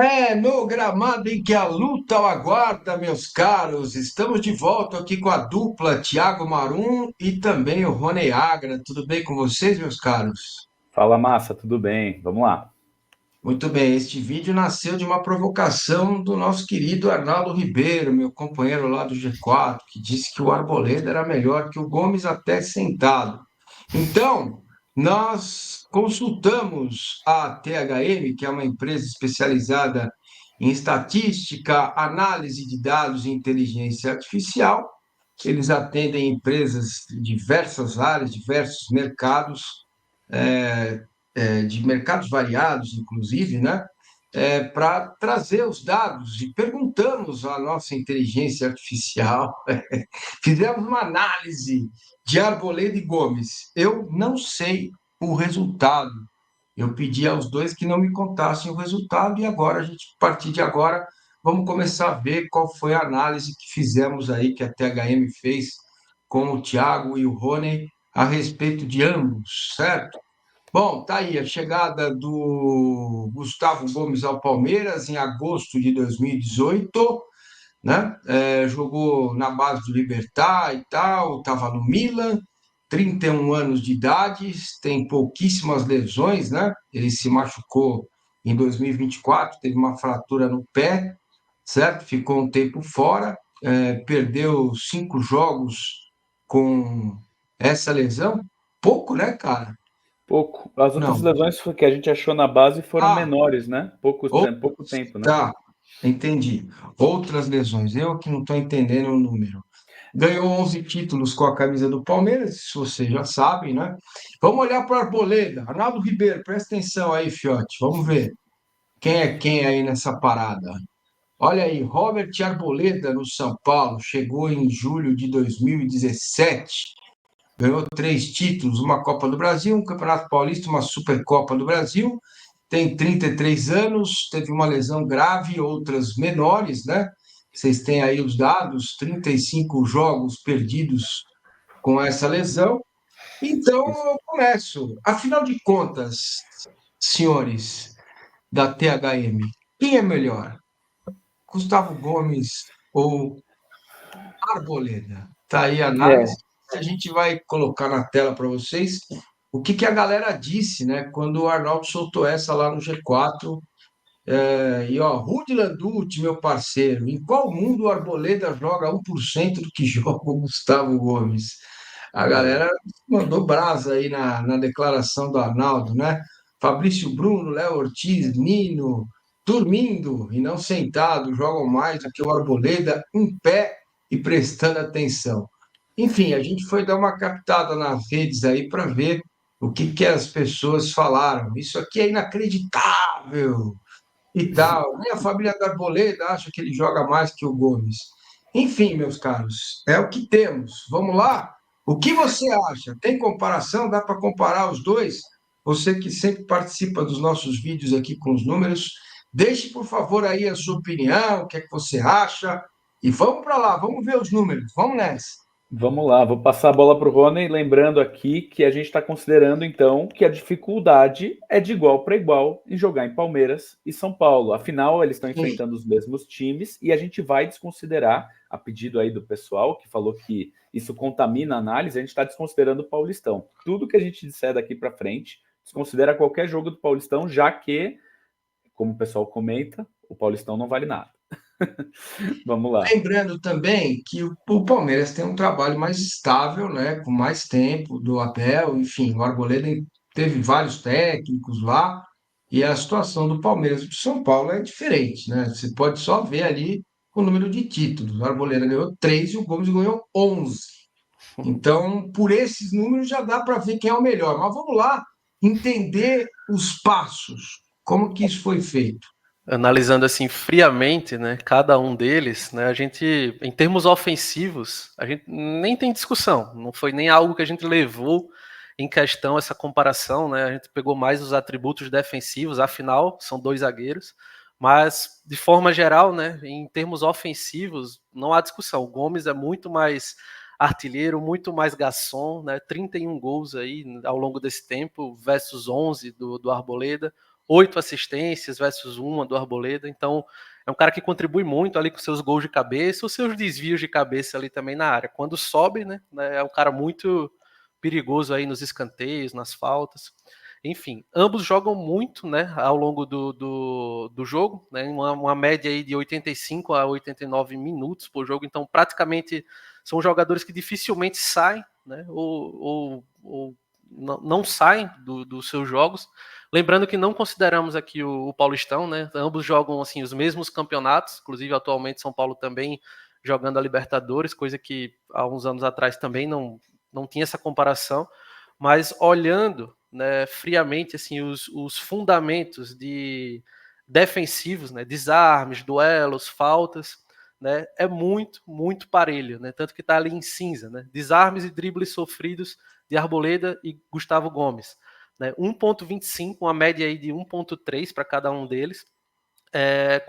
É no gramado em que a luta o aguarda, meus caros. Estamos de volta aqui com a dupla Thiago Marum e também o Rony Agra. Tudo bem com vocês, meus caros? Fala, massa, tudo bem? Vamos lá. Muito bem, este vídeo nasceu de uma provocação do nosso querido Arnaldo Ribeiro, meu companheiro lá do G4, que disse que o Arboleda era melhor que o Gomes até sentado. Então, nós consultamos a THM, que é uma empresa especializada em estatística, análise de dados e inteligência artificial. Eles atendem empresas de diversas áreas, diversos mercados, de mercados variados, inclusive, né? Para trazer os dados e perguntamos à nossa inteligência artificial, fizemos uma análise de Arboleda e Gomes. Eu não sei o resultado. Eu pedi aos dois que não me contassem o resultado e agora a gente, a partir de agora, vamos começar a ver qual foi a análise que fizemos aí, que a THM fez com o Thiago e o Rony a respeito de ambos, certo? Bom, tá aí a chegada do Gustavo Gomes ao Palmeiras em agosto de 2018, né? Jogou na base do Libertad e tal, estava no Milan, 31 anos de idade, tem pouquíssimas lesões, né? Ele se machucou em 2024, teve uma fratura no pé, certo? Ficou um tempo fora, perdeu 5 jogos com essa lesão. Pouco, né, cara? Pouco. As outras Não. lesões que a gente achou na base foram Ah, menores, né? ou Pouco tempo, né? tá, entendi. Outras lesões, eu que não estou entendendo o número. Ganhou 11 títulos com a camisa do Palmeiras, isso vocês já sabem, né? Vamos olhar para a Arboleda. Arnaldo Ribeiro, presta atenção aí, fiote. Vamos ver quem é quem aí nessa parada. Olha aí, Robert Arboleda no São Paulo, chegou em julho de 2017, ganhou 3 títulos, uma Copa do Brasil, um Campeonato Paulista, uma Supercopa do Brasil, tem 33 anos, teve uma lesão grave, outras menores, né? Vocês têm aí os dados, 35 jogos perdidos com essa lesão. Então, Isso. eu começo. Afinal de contas, senhores da THM, quem é melhor? Gustavo Gomes ou Arboleda? Tá aí a É, análise. A gente vai colocar na tela para vocês o que, que a galera disse, né? Quando o Arnaldo soltou essa lá no G4. E ó, Rudy Landucci, meu parceiro, em qual mundo o Arboleda joga 1% do que joga o Gustavo Gomes? A é. galera mandou brasa aí na declaração do Arnaldo, né? Fabrício Bruno, Léo Ortiz, Nino, dormindo e não sentado, jogam mais do que o Arboleda em pé e prestando atenção. Enfim, a gente foi dar uma captada nas redes aí para ver o que, que as pessoas falaram. Isso aqui é inacreditável e tal. Nem a família da Arboleda acha que ele joga mais que o Gomes. Enfim, meus caros, é o que temos. Vamos lá? O que você acha? Tem comparação? Dá para comparar os dois? Você que sempre participa dos nossos vídeos aqui com os números, deixe, por favor, aí a sua opinião, o que é que você acha. E vamos para lá, vamos ver os números. Vamos nessa. Vamos lá, vou passar a bola para o Rony, lembrando aqui que a gente está considerando, então, que a dificuldade é de igual para igual em jogar em Palmeiras e São Paulo. Afinal, eles estão Sim. enfrentando os mesmos times e a gente vai desconsiderar, a pedido aí do pessoal, que falou que isso contamina a análise, a gente está desconsiderando o Paulistão. Tudo que a gente disser daqui para frente, desconsidera qualquer jogo do Paulistão, já que, como o pessoal comenta, o Paulistão não vale nada. Vamos lá. Lembrando também que o Palmeiras tem um trabalho mais estável, né, com mais tempo do Abel, enfim, o Arboleda teve vários técnicos lá, e a situação do Palmeiras e do São Paulo é diferente, né? Você pode só ver ali o número de títulos. O Arboleda ganhou 3 e o Gomes ganhou 11. Então, por esses números já dá para ver quem é o melhor. Mas vamos lá entender os passos, como que isso foi feito. Analisando assim friamente, né, cada um deles, né, a gente, em termos ofensivos, a gente nem tem discussão, não foi nem algo que a gente levou em questão essa comparação, né, a gente pegou mais os atributos defensivos, afinal, são dois zagueiros, mas de forma geral, né, em termos ofensivos, não há discussão, o Gomes é muito mais artilheiro, muito mais garçom, né, 31 gols aí ao longo desse tempo versus 11 do Arboleda, 8 assistências versus uma do Arboleda, então é um cara que contribui muito ali com seus gols de cabeça, os seus desvios de cabeça ali também na área. Quando sobe, né, é um cara muito perigoso aí nos escanteios, nas faltas. Enfim, ambos jogam muito, né, ao longo do jogo, né, uma média aí de 85 a 89 minutos por jogo, então praticamente são jogadores que dificilmente saem, né, ou não saem dos seus jogos. Lembrando que não consideramos aqui o Paulistão, né, ambos jogam assim os mesmos campeonatos, inclusive atualmente São Paulo também jogando a Libertadores, coisa que há uns anos atrás também não tinha essa comparação, mas olhando, né, friamente assim os fundamentos defensivos, né, desarmes, duelos, faltas, né, é muito parelho, né, tanto que está ali em cinza, né, desarmes e dribles sofridos de Arboleda e Gustavo Gomes, né, 1,25, uma média aí de 1,3 para cada um deles,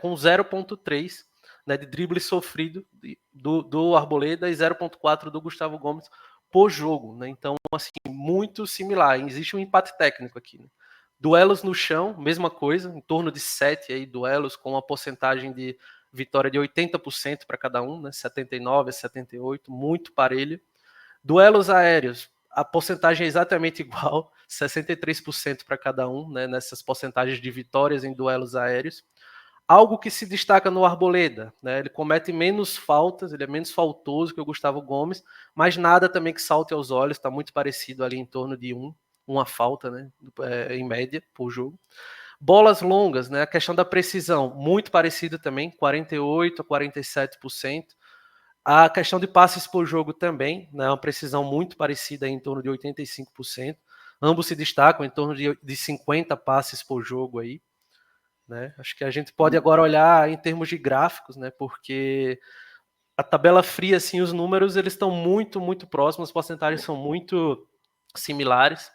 com 0,3, né, de drible sofrido do Arboleda e 0,4 do Gustavo Gomes por jogo, né? Então, assim, muito similar. Existe um empate técnico aqui, né? Duelos no chão, mesma coisa, em torno de 7 aí, duelos com uma porcentagem de vitória de 80% para cada um, né? 79 a 78, muito parelho. Duelos aéreos, a porcentagem é exatamente igual, 63% para cada um, né? Nessas porcentagens de vitórias em duelos aéreos. Algo que se destaca no Arboleda, né? Ele comete menos faltas, ele é menos faltoso que o Gustavo Gomes, mas nada também que salte aos olhos, está muito parecido ali em torno de uma falta, né? Em média por jogo. Bolas longas, né? A questão da precisão, muito parecido também, 48% a 47%. A questão de passes por jogo também, né? Uma precisão muito parecida, em torno de 85%. Ambos se destacam em torno de 50 passes por jogo aí. Né? Acho que a gente pode agora olhar em termos de gráficos, né? Porque a tabela fria, assim, os números eles estão muito próximos, as porcentagens são muito similares.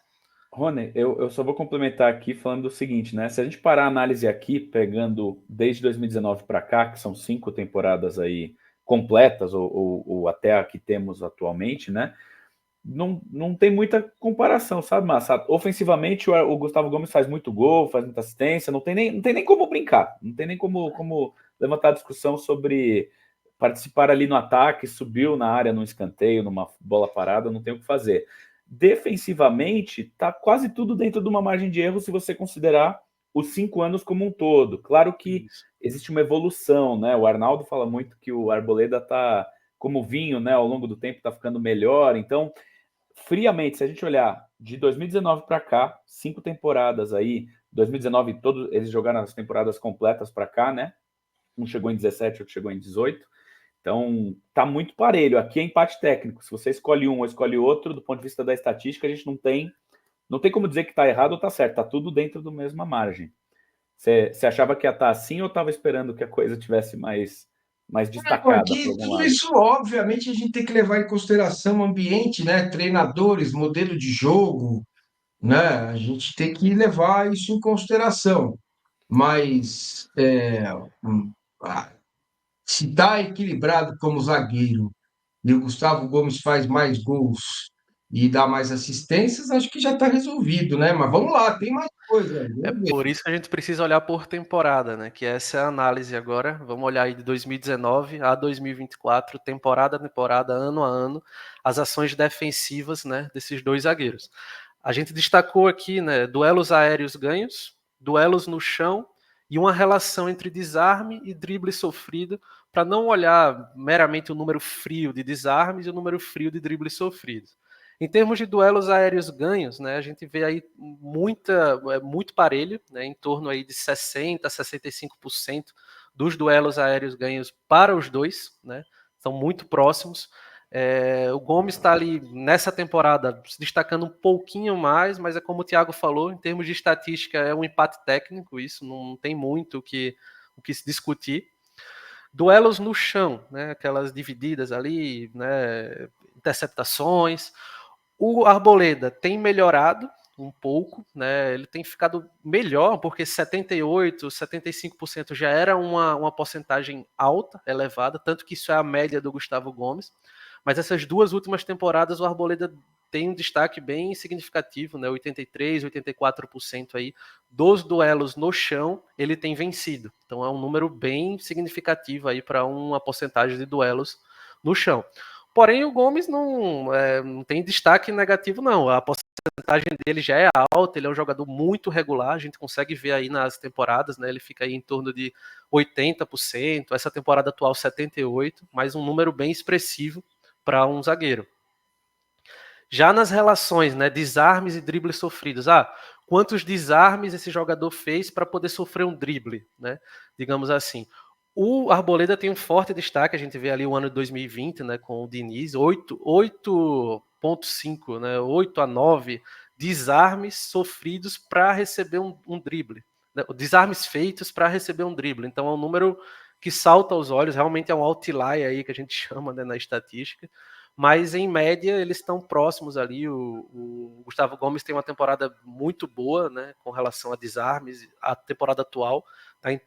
Rony, eu só vou complementar aqui falando do seguinte, né? Se a gente parar a análise aqui, pegando desde 2019 para cá, que são 5 temporadas aí completas, ou até a que temos atualmente, né? Não tem muita comparação, sabe, Massa? Ofensivamente, o Gustavo Gomes faz muito gol, faz muita assistência, não tem nem como brincar, não tem nem como levantar discussão sobre participar ali no ataque, subiu na área num escanteio, numa bola parada, não tem o que fazer. Defensivamente, tá quase tudo dentro de uma margem de erro se você considerar os 5 anos como um todo. Claro que existe uma evolução, né? O Arnaldo fala muito que o Arboleda tá como vinho, né? Ao longo do tempo tá ficando melhor, então friamente, se a gente olhar de 2019 para cá, 5 temporadas aí, 2019 todos eles jogaram as temporadas completas para cá, né? Um chegou em 17, outro chegou em 18. Então, tá muito parelho. Aqui é empate técnico. Se você escolhe um ou escolhe outro, do ponto de vista da estatística, a gente não tem como dizer que tá errado ou tá certo. Tá tudo dentro da mesma margem. Você achava que ia estar assim ou estava esperando que a coisa tivesse mais destacada para Aqui, algum tudo lado? isso, obviamente, a gente tem que levar em consideração o ambiente, né? Treinadores, modelo de jogo, né? A gente tem que levar isso em consideração. Mas ah, se está equilibrado como zagueiro e o Gustavo Gomes faz mais gols e dá mais assistências, acho que já está resolvido, né? Mas vamos lá, tem mais coisa. É Vamos ver. por isso que a gente precisa olhar por temporada, né? Que essa é a análise agora. Vamos olhar aí de 2019 a 2024, temporada a temporada, ano a ano, as ações defensivas, né, desses dois zagueiros. A gente destacou aqui, né, duelos aéreos ganhos, duelos no chão e uma relação entre desarme e drible sofrido, para não olhar meramente o número frio de desarmes e o número frio de dribles sofridos. Em termos de duelos aéreos ganhos, né, a gente vê aí muito parelho, né, em torno aí de 60% a 65% dos duelos aéreos ganhos para os dois, né, são muito próximos. O Gomes está ali nessa temporada se destacando um pouquinho mais, mas é como o Thiago falou, em termos de estatística é um empate técnico, isso não tem muito o que se discutir. Duelos no chão, né, aquelas divididas ali, né, interceptações. O Arboleda tem melhorado um pouco, né? Ele tem ficado melhor, porque 78%, 75% já era uma porcentagem alta, elevada, tanto que isso é a média do Gustavo Gomes. Mas essas 2 últimas temporadas o Arboleda tem um destaque bem significativo, né? 83%, 84% aí dos duelos no chão ele tem vencido. Então é um número bem significativo aí para uma porcentagem de duelos no chão. Porém, o Gomes não tem destaque negativo, não. A porcentagem dele já é alta, ele é um jogador muito regular, a gente consegue ver aí nas temporadas, né? Ele fica aí em torno de 80%, essa temporada atual 78%, mas um número bem expressivo para um zagueiro. Já nas relações, né, desarmes e dribles sofridos, quantos desarmes esse jogador fez para poder sofrer um drible, né? Digamos assim. O Arboleda tem um forte destaque, a gente vê ali o ano de 2020, né, com o Diniz, 8,5, né, 8 a 9 desarmes sofridos para receber um drible, né, desarmes feitos para receber um drible. Então é um número que salta aos olhos, realmente é um outlier aí que a gente chama, né, na estatística, mas em média eles estão próximos ali. O Gustavo Gomes tem uma temporada muito boa, né, com relação a desarmes. A temporada atual está em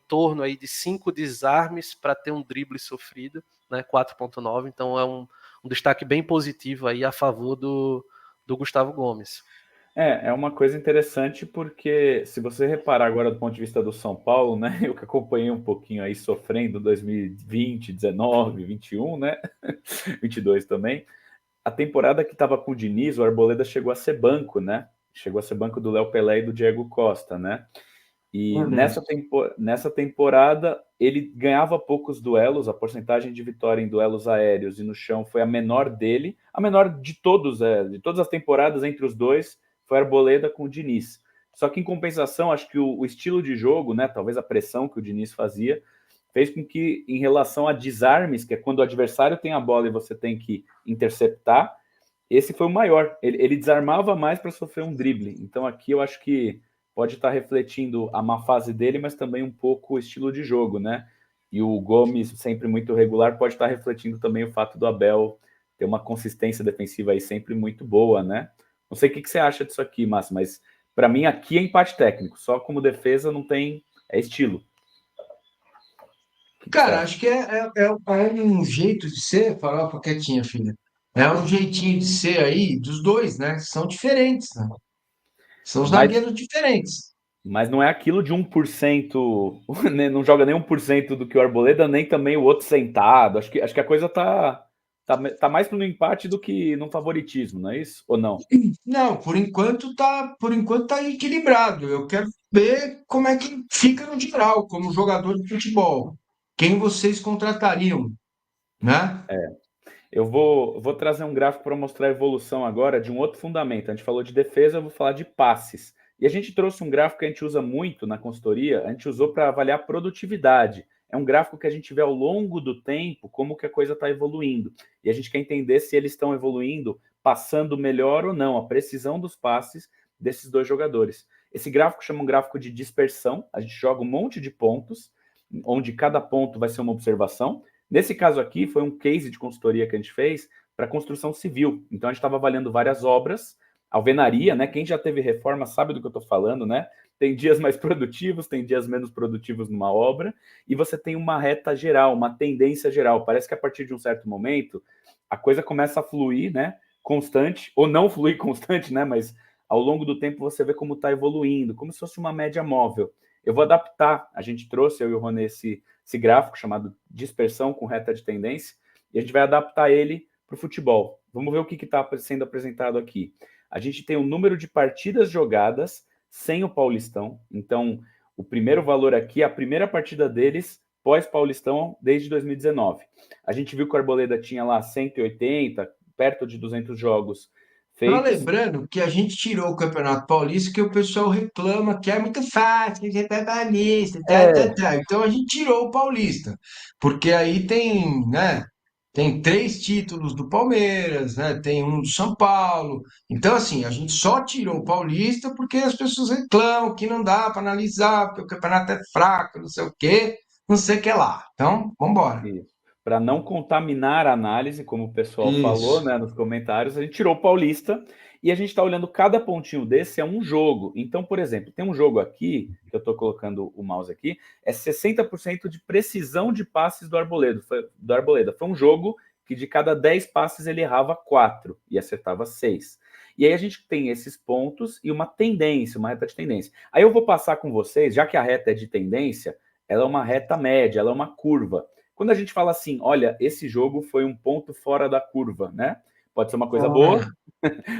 torno aí de 5 desarmes para ter um drible sofrido, né, 4,9. Então é um destaque bem positivo aí a favor do Gustavo Gomes. É uma coisa interessante porque, se você reparar agora do ponto de vista do São Paulo, né, eu que acompanhei um pouquinho aí sofrendo 2020, 19, 21, né, 22 também, a temporada que estava com o Diniz, o Arboleda chegou a ser banco, né, chegou a ser banco do Léo Pelé e do Diego Costa, né, e nessa temporada ele ganhava poucos duelos, a porcentagem de vitória em duelos aéreos e no chão foi a menor dele, a menor de todas as temporadas entre os dois, foi a Arboleda com o Diniz. Só que em compensação, acho que o estilo de jogo, né, talvez a pressão que o Diniz fazia, fez com que, em relação a desarmes, que é quando o adversário tem a bola e você tem que interceptar, esse foi o maior. Ele desarmava mais para sofrer um drible. Então aqui eu acho que pode estar refletindo a má fase dele, mas também um pouco o estilo de jogo, né? E o Gomes, sempre muito regular, pode estar refletindo também o fato do Abel ter uma consistência defensiva aí sempre muito boa, né? Não sei o que você acha disso aqui, Márcio, mas para mim aqui é empate técnico. Só como defesa não tem... É estilo. Cara, acho que é um jeito de ser, farofa quietinha, filha. É um jeitinho de ser aí dos dois, né? São diferentes, né? São Mas, zagueiros diferentes. mas não é aquilo de 1%, né? Não joga nem 1% do que o Arboleda, nem também o outro sentado. Acho que a coisa tá mais no empate do que no favoritismo, não é isso? Ou não? Não, por enquanto tá equilibrado. Eu quero ver como é que fica no geral, como jogador de futebol. Quem vocês contratariam, né? Eu vou trazer um gráfico para mostrar a evolução agora de um outro fundamento. A gente falou de defesa, eu vou falar de passes. E a gente trouxe um gráfico que a gente usa muito na consultoria, a gente usou para avaliar produtividade. É um gráfico que a gente vê ao longo do tempo como que a coisa está evoluindo. E a gente quer entender se eles estão evoluindo, passando melhor ou não, a precisão dos passes desses dois jogadores. Esse gráfico chama um gráfico de dispersão. A gente joga um monte de pontos, onde cada ponto vai ser uma observação. Nesse caso aqui, foi um case de consultoria que a gente fez para construção civil. Então, a gente estava avaliando várias obras, alvenaria, né? Quem já teve reforma sabe do que eu estou falando, né? Tem dias mais produtivos, tem dias menos produtivos numa obra, e você tem uma reta geral, uma tendência geral. Parece que a partir de um certo momento, a coisa começa a fluir, né? Constante, ou não fluir constante, né? Mas ao longo do tempo você vê como está evoluindo, como se fosse uma média móvel. Eu vou adaptar, a gente trouxe, eu e o Rony, esse gráfico chamado dispersão com reta de tendência, e a gente vai adaptar ele para o futebol. Vamos ver o que está sendo apresentado aqui. A gente tem o número de partidas jogadas sem o Paulistão. Então, o primeiro valor aqui é a primeira partida deles pós-Paulistão desde 2019. A gente viu que o Arboleda tinha lá 180, perto de 200 jogos Só feitos. lembrando que a gente tirou o Campeonato Paulista, que o pessoal reclama que é muito fácil, que é paulista, tá, tá, É, tá. Então a gente tirou o Paulista, porque aí tem, né? Tem 3 títulos do Palmeiras, né? Tem um do São Paulo. Então, assim, a gente só tirou o Paulista porque as pessoas reclamam que não dá para analisar, porque o campeonato é fraco, não sei o quê, não sei o que lá. Então, vamos embora. isso. Para não contaminar a análise, como o pessoal falou, Isso. né, nos comentários, a gente tirou o Paulista e a gente está olhando cada pontinho desse é um jogo. Então, por exemplo, tem um jogo aqui, que eu estou colocando o mouse aqui, é 60% de precisão de passes do Arboleda. Foi um jogo que de cada 10 passes ele errava 4 e acertava 6. E aí a gente tem esses pontos e uma tendência, uma reta de tendência. Aí eu vou passar com vocês, já que a reta é de tendência, ela é uma reta média, ela é uma curva. Quando a gente fala assim, olha, esse jogo foi um ponto fora da curva, né? Pode ser uma coisa boa,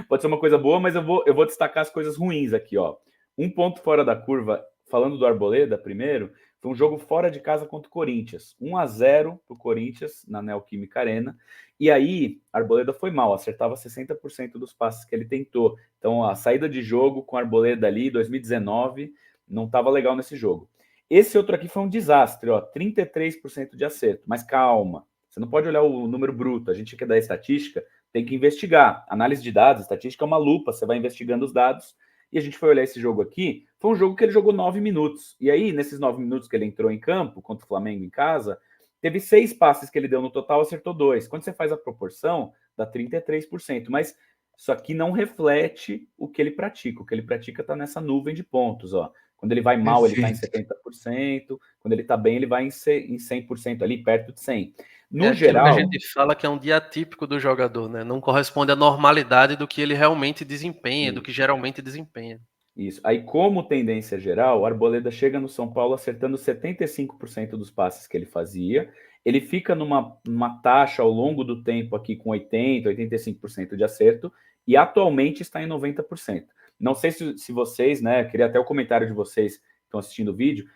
pode ser uma coisa boa, mas eu vou destacar as coisas ruins aqui, ó. Um ponto fora da curva, falando do Arboleda primeiro, foi um jogo fora de casa contra o Corinthians. 1-0 para o Corinthians, na Neoquímica Arena. E aí, a Arboleda foi mal, acertava 60% dos passes que ele tentou. Então, a saída de jogo com a Arboleda ali, 2019, não estava legal nesse jogo. Esse outro aqui foi um desastre, ó, 33% de acerto. Mas calma, você não pode olhar o número bruto. A gente que é da estatística tem que investigar. Análise de dados, estatística é uma lupa, você vai investigando os dados. E a gente foi olhar esse jogo aqui, foi um jogo que ele jogou 9 minutos. E aí, nesses 9 minutos que ele entrou em campo, contra o Flamengo em casa, teve 6 passes que ele deu no total, acertou 2. Quando você faz a proporção, dá 33%. Mas isso aqui não reflete o que ele pratica. O que ele pratica está nessa nuvem de pontos, ó. Quando ele vai mal, ele está em 70%. Quando ele está bem, ele vai em 100% ali, perto de 100%. No geral, que a gente fala que é um dia atípico do jogador, né? Não corresponde à normalidade do que ele realmente desempenha, do que geralmente desempenha. Isso. Aí, como tendência geral, o Arboleda chega no São Paulo acertando 75% dos passes que ele fazia. Ele fica numa taxa ao longo do tempo aqui com 80%, 85% de acerto e atualmente está em 90%. Não sei se vocês, né? Queria até o comentário de vocês que estão assistindo o vídeo.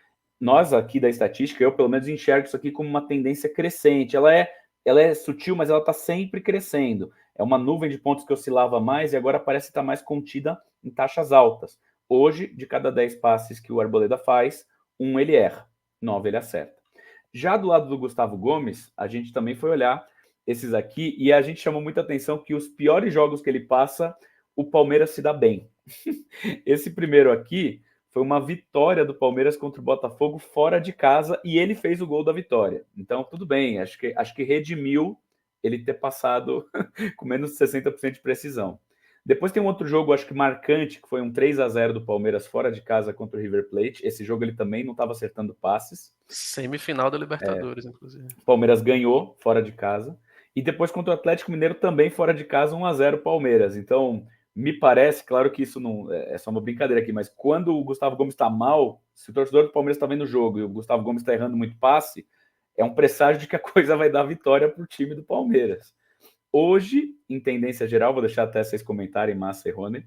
Nós aqui da estatística, eu pelo menos enxergo isso aqui como uma tendência crescente. Ela é sutil, mas ela está sempre crescendo. É uma nuvem de pontos que oscilava mais e agora parece estar mais contida em taxas altas. Hoje, de cada 10 passes que o Arboleda faz, 1 ele erra, 9 ele acerta. Já do lado do Gustavo Gomes, a gente também foi olhar esses aqui e a gente chamou muita atenção que os piores jogos que ele passa, o Palmeiras se dá bem. Esse primeiro aqui foi uma vitória do Palmeiras contra o Botafogo fora de casa e ele fez o gol da vitória. Então, tudo bem, acho que redimiu ele ter passado com menos de 60% de precisão. Depois tem um outro jogo, acho que marcante, que foi um 3-0 do Palmeiras fora de casa contra o River Plate. Esse jogo ele também não estava acertando passes. Semifinal da Libertadores, inclusive. O Palmeiras ganhou fora de casa. E depois contra o Atlético Mineiro também fora de casa, 1-0 Palmeiras. Então, me parece, claro que isso não é só uma brincadeira aqui, mas quando o Gustavo Gomes está mal, se o torcedor do Palmeiras está vendo o jogo e o Gustavo Gomes está errando muito passe, é um presságio de que a coisa vai dar vitória para o time do Palmeiras. Hoje, em tendência geral, vou deixar até vocês comentarem, Massa e Rony,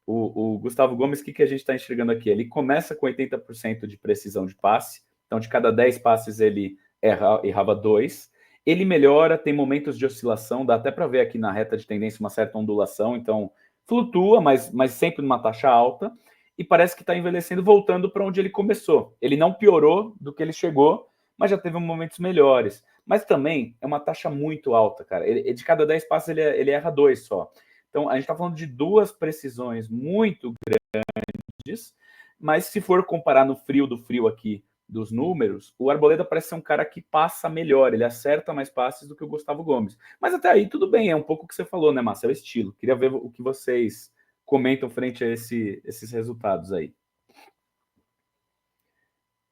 o Gustavo Gomes, o que a gente está enxergando aqui? Ele começa com 80% de precisão de passe, então de cada 10 passes ele errava 2. Ele melhora, tem momentos de oscilação, dá até para ver aqui na reta de tendência uma certa ondulação, então flutua, mas sempre numa taxa alta, e parece que está envelhecendo, voltando para onde ele começou. Ele não piorou do que ele chegou, mas já teve momentos melhores. Mas também é uma taxa muito alta, cara. De cada 10 passos ele erra 2 só. Então, a gente está falando de 2 precisões muito grandes, mas se for comparar no frio do frio aqui dos números, o Arboleda parece ser um cara que passa melhor, ele acerta mais passes do que o Gustavo Gomes. Mas até aí tudo bem, é um pouco o que você falou, né, Márcio? É o estilo. Queria ver o que vocês comentam frente a esses resultados aí.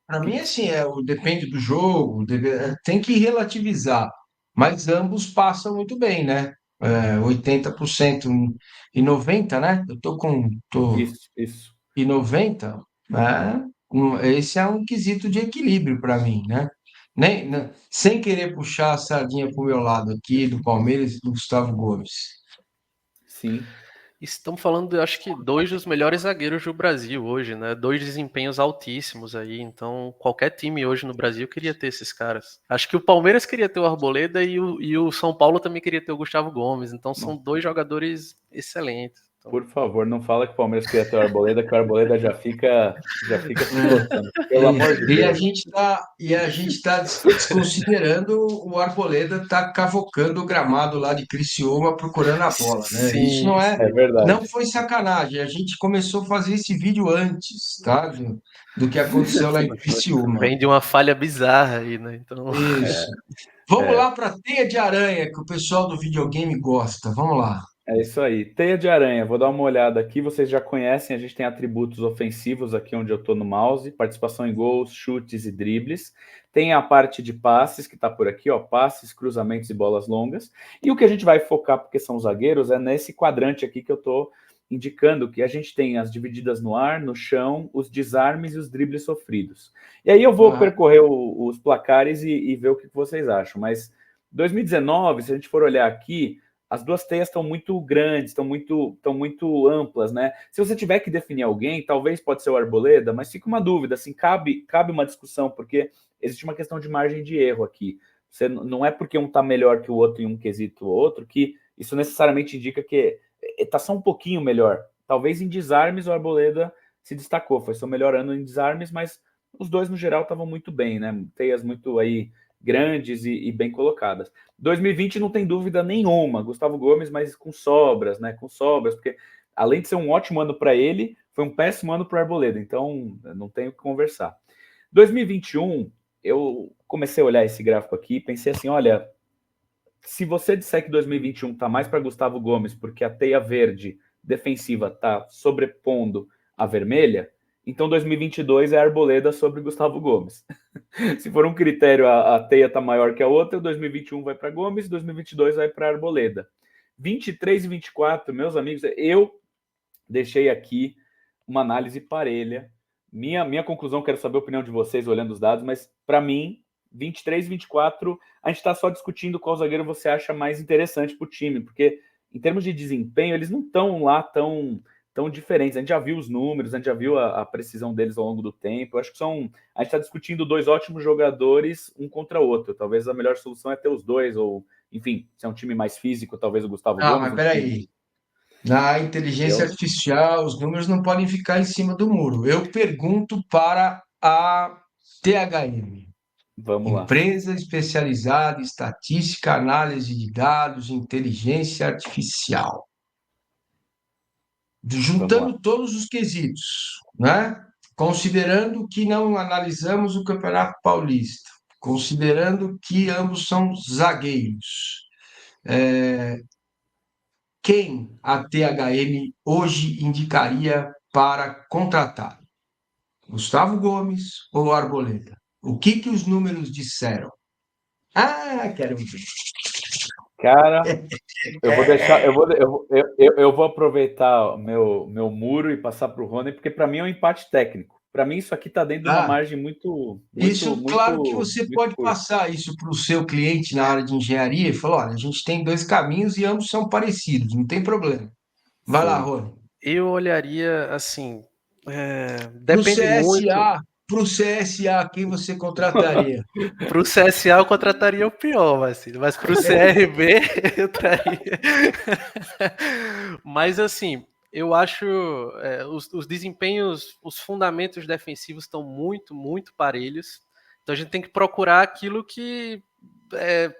Para mim, assim, depende do jogo, tem que relativizar, mas ambos passam muito bem, né? 80% e 90%, né? Isso. E 90%, né? Esse é um quesito de equilíbrio para mim, né? Sem querer puxar a sardinha para o meu lado aqui, do Palmeiras e do Gustavo Gomes. Sim. Estamos falando, eu acho que 2 dos melhores zagueiros do Brasil hoje, né? 2 desempenhos altíssimos aí. Então, qualquer time hoje no Brasil queria ter esses caras. Acho que o Palmeiras queria ter o Arboleda e o São Paulo também queria ter o Gustavo Gomes. Então, são 2 jogadores excelentes. Então... Por favor, não fala que o Palmeiras queria ter o Arboleda, que o Arboleda já fica se coçando. Pelo amor de Deus. E a gente está desconsiderando o Arboleda tá cavocando o gramado lá de Criciúma procurando a bola, né? Sim, isso não é verdade. Não foi sacanagem. A gente começou a fazer esse vídeo antes, tá? Do que aconteceu lá em Criciúma. Vem de uma falha bizarra aí, né? Então... Isso. Vamos lá para a teia de aranha, que o pessoal do videogame gosta. Vamos lá. É isso aí. Teia de aranha, vou dar uma olhada aqui. Vocês já conhecem, a gente tem atributos ofensivos aqui onde eu estou no mouse, participação em gols, chutes e dribles. Tem a parte de passes que está por aqui, ó, passes, cruzamentos e bolas longas. E o que a gente vai focar, porque são zagueiros, é nesse quadrante aqui que eu estou indicando, que a gente tem as divididas no ar, no chão, os desarmes e os dribles sofridos. E aí eu vou percorrer os placares e ver o que vocês acham. Mas 2019, se a gente for olhar aqui, as duas teias estão muito grandes, estão muito amplas, né? Se você tiver que definir alguém, talvez pode ser o Arboleda, mas fica uma dúvida, assim, cabe uma discussão, porque existe uma questão de margem de erro aqui. Você, não é porque um está melhor que o outro em um quesito ou outro que isso necessariamente indica que está só um pouquinho melhor. Talvez em desarmes o Arboleda se destacou, foi seu melhor ano em desarmes, mas os dois no geral estavam muito bem, né? Teias muito aí grandes e bem colocadas. 2020 não tem dúvida nenhuma, Gustavo Gomes, mas com sobras, né? Com sobras, porque além de ser um ótimo ano para ele, foi um péssimo ano para o Arboleda, então não tenho o que conversar. 2021, eu comecei a olhar esse gráfico aqui e pensei assim, olha, se você disser que 2021 está mais para Gustavo Gomes porque a teia verde defensiva está sobrepondo a vermelha, então 2022 é Arboleda sobre Gustavo Gomes. Se for um critério, a teia está maior que a outra, 2021 vai para Gomes, 2022 vai para Arboleda. 23 e 24, meus amigos, eu deixei aqui uma análise parelha. Minha conclusão, quero saber a opinião de vocês olhando os dados, mas para mim, 23 e 24, a gente está só discutindo qual zagueiro você acha mais interessante para o time, porque em termos de desempenho, eles não estão lá tão diferentes. A gente já viu os números, a gente já viu a precisão deles ao longo do tempo. Eu acho que são. A gente está discutindo dois ótimos jogadores, um contra o outro. Talvez a melhor solução é ter os dois, ou, enfim, se é um time mais físico, talvez o Gustavo Ah, Gomes, mas um time. peraí. Na inteligência Eu, artificial, os números não podem ficar em cima do muro. Eu pergunto para a THM, vamos lá. Empresa Especializada em Estatística, Análise de Dados, Inteligência Artificial. Vamos lá. Juntando todos os quesitos, né? Considerando que não analisamos o Campeonato Paulista, considerando que ambos são zagueiros, quem a THM hoje indicaria para contratar? Gustavo Gomes ou Arboleda? O que os números disseram? Ah, quero ver. Cara, eu vou deixar, eu vou aproveitar o meu muro e passar para o Rony, porque para mim é um empate técnico. Para mim, isso aqui está dentro de uma Ah, margem muito, muito, isso, claro que muito, você muito pode curta. passar isso para o seu cliente na área de engenharia e falar: olha, a gente tem dois caminhos e ambos são parecidos, não tem problema. Vai lá, Sim. Rony. Eu olharia assim, Para o depende muito. CSA, para o CSA, quem você contrataria? Para o CSA eu contrataria o pior, mas para o CRB eu traria. Mas assim, eu acho os desempenhos, os fundamentos defensivos estão muito, muito parelhos. Então a gente tem que procurar aquilo que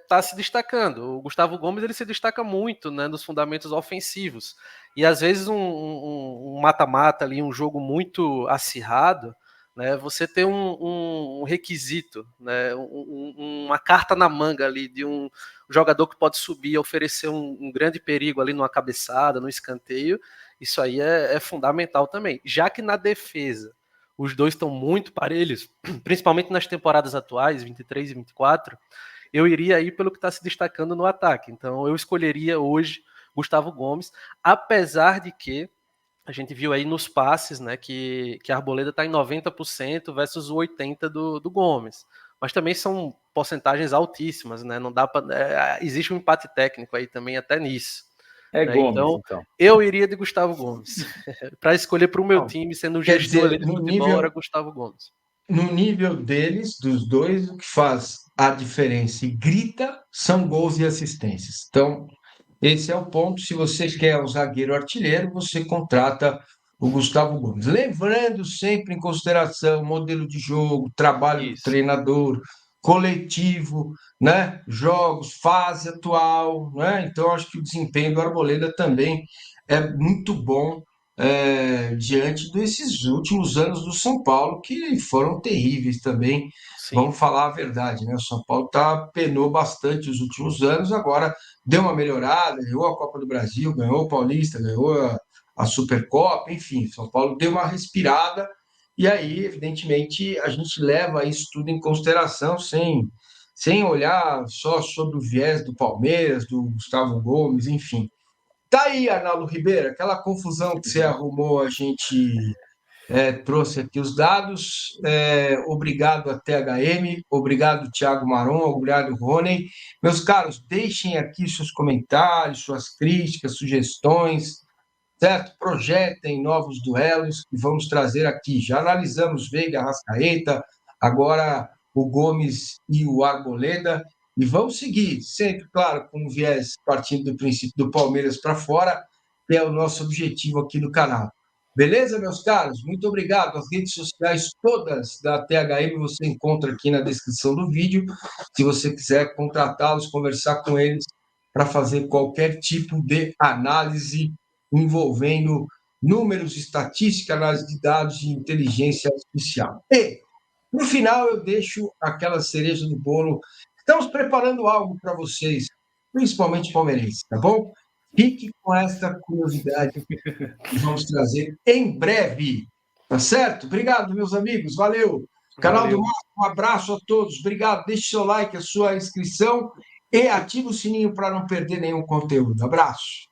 está se destacando. O Gustavo Gomes ele se destaca muito, né, nos fundamentos ofensivos. E às vezes um mata-mata ali, um jogo muito acirrado, né, você tem um requisito, né, uma carta na manga ali de um jogador que pode subir e oferecer um grande perigo ali numa cabeçada, no escanteio, isso aí é fundamental também. Já que na defesa os dois estão muito parelhos, principalmente nas temporadas atuais, 23 e 24, eu iria aí pelo que está se destacando no ataque. Então eu escolheria hoje Gustavo Gomes, apesar de que a gente viu aí nos passes, né, que a Arboleda está em 90% versus o 80% do Gomes. Mas também são porcentagens altíssimas, né? Não dá para. Existe um empate técnico aí também até nisso. É Né? Gomes, Então, então. eu iria de Gustavo Gomes. Para escolher para o meu Não, time, sendo o quer gestor dizer, ali de futebol, era Gustavo Gomes. no nível deles, dos dois, o que faz a diferença e grita são gols e assistências. Então, esse é o ponto. Se você quer um zagueiro artilheiro, você contrata o Gustavo Gomes. Lembrando sempre em consideração modelo de jogo, trabalho do Isso. treinador, coletivo, né? Jogos, fase atual, né? Então acho que o desempenho do Arboleda também é muito bom diante desses últimos anos do São Paulo, que foram terríveis também. Sim. Vamos falar a verdade, né? O São Paulo penou bastante os últimos anos, agora deu uma melhorada, ganhou a Copa do Brasil, ganhou o Paulista, ganhou a Supercopa, enfim, São Paulo deu uma respirada, e aí, evidentemente, a gente leva isso tudo em consideração, sem olhar só sobre o viés do Palmeiras, do Gustavo Gomes, enfim. Tá aí, Arnaldo Ribeiro, aquela confusão que você arrumou, a gente trouxe aqui os dados. Obrigado a THM, obrigado Thiago Maron, obrigado Rony. Meus caros, deixem aqui seus comentários, suas críticas, sugestões, certo? Projetem novos duelos que vamos trazer aqui. Já analisamos Veiga, Arrascaeta, agora o Gomes e o Arboleda, e vamos seguir, sempre, claro, com o viés partindo do princípio do Palmeiras para fora, que é o nosso objetivo aqui no canal. Beleza, meus caros? Muito obrigado. As redes sociais todas da THM você encontra aqui na descrição do vídeo. Se você quiser contratá-los, conversar com eles para fazer qualquer tipo de análise envolvendo números, estatística, análise de dados e inteligência artificial. E, no final, eu deixo aquela cereja do bolo. Estamos preparando algo para vocês, principalmente palmeirenses, tá bom? Fique com essa curiosidade que vamos trazer em breve, tá certo? Obrigado, meus amigos, valeu. Canal do Marco, um abraço a todos, obrigado. Deixe seu like, a sua inscrição e ative o sininho para não perder nenhum conteúdo. Abraço.